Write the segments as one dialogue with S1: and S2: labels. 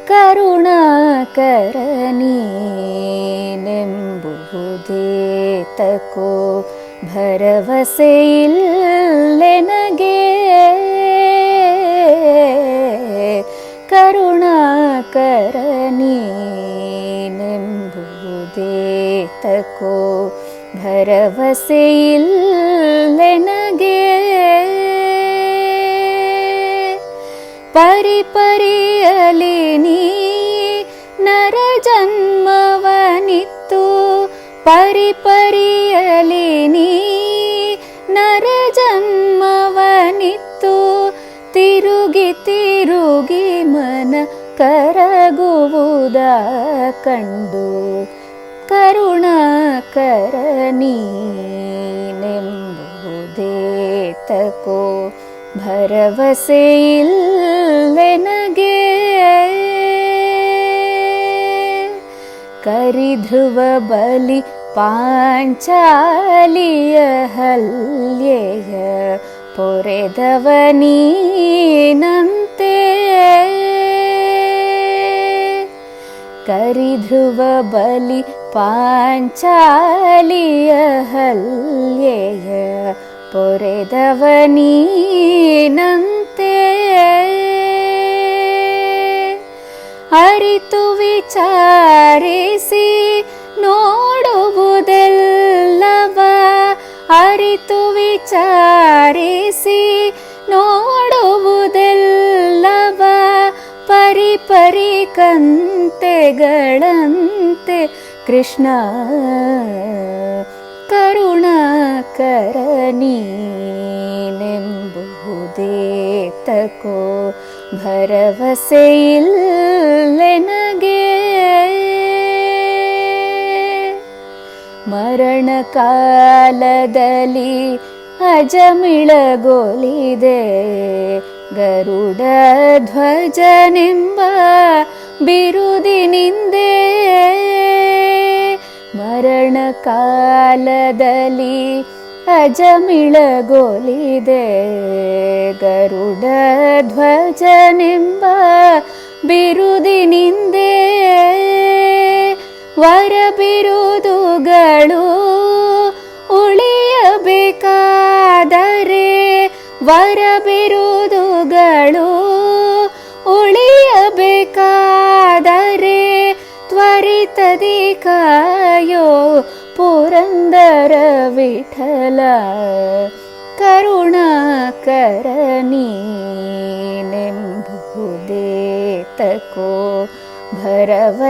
S1: ಕರುಣಾಕರನೀನೆಂಬುದೇತಕೋ ಭರವಸೆಯಿಲ್ಲೆನಗೆ. ಕರುಣಾಕರನೀನೆಂಬುದೇತಕೋ ಭರವಸೆಯಿಲ್ಲೆನಗೆ. ಪರಿಪರಿಯಲಿ ನೀ ನರ ಜನ್ಮವನಿತ್ತು, ಪರಿಪರಿಯಲಿ ನೀ ನರ ಜನ್ಮವನಿತ್ತು. ತಿರುಗಿ ತಿರುಗಿ ಮನ ಕರಗುವುದ ಕಂಡು ಕರುಣಾಕರನೀನೆಂಬುದೇತಕೋ ಭರವಸೆಯಿಲ್ಲೆನಗೆ. ಕರಿಧ್ರುವ ಬಲಿ ಪಾಂಚಾಲಿಯ ಹಲ್ಯೆಯ ಪೊರೆದವನೀನಂತೆ. ಕರಿಧ್ರುವ ಬಲಿ ಪಾಂಚಾಲಿಯ ಹಲ್ಯೆಯ ಪೊರೆದವನೀನಂತೆ. ಅರಿತು ವಿಚಾರಿಸಿ ನೋಡುವುದೆಲ್ಲವ, ಅರಿತು ವಿಚಾರಿಸಿ ನೋಡುವುದೆಲ್ಲವ. ಪರಿಪರಿ ಕಂತೆಗಳಂತೆ ಕೃಷ್ಣ ಕರುಣಾಕರನೀನೆಂಬುದೇತಕೋ ಭರವಸೆಯಿಲ್ಲೆನಗೆ. ಮರಣ ಕಾಲದಲ್ಲಿ ಅಜಮಿಳಗೊಲಿದೆ ಗರುಡ ಧ್ವಜನೆಂಬ ಬಿರುದಿನಿಂದೆ. ಮರಣ ಕಾಲದಲ್ಲಿ ಅಜಮಿಳಗೊಲಿದೆ ಗರುಡ ಧ್ವಜನೆಂಬ ಬಿರುದಿನಿಂದೆ. ವರ ಬಿರುದುಗಳು ಉಳಿಯಬೇಕಾದರೆ, ವರ ಬಿರುದುಗಳು ಉಳಿಯಬೇಕಾದರೆ ತ್ವರಿತದಿ ಕಾಯೋ ಪುರಂದರ ವಿಠಲ. ಕರುಣಾಕರನೀನೆಂಬುದೇತಕೋ ಭರವಸೆಯಿಲ್ಲೆನಗೆ.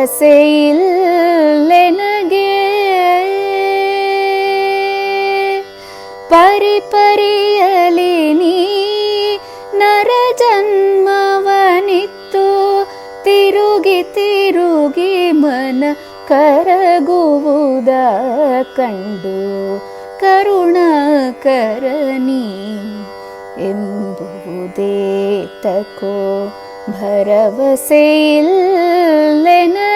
S1: ಪರಿಪರಿಯಲಿ ನೀ ನರ ಜನ್ಮವನಿತ್ತು, ತಿರುಗಿ ತಿರುಗಿ ಮನ ಕರಗುವುದ ಕಂಡು ಕರುಣಾಕರನೀ ಎಂಬುದೇತಕೋ ಭರವಸೆಯಿಲ್ಲೆನಗೆ.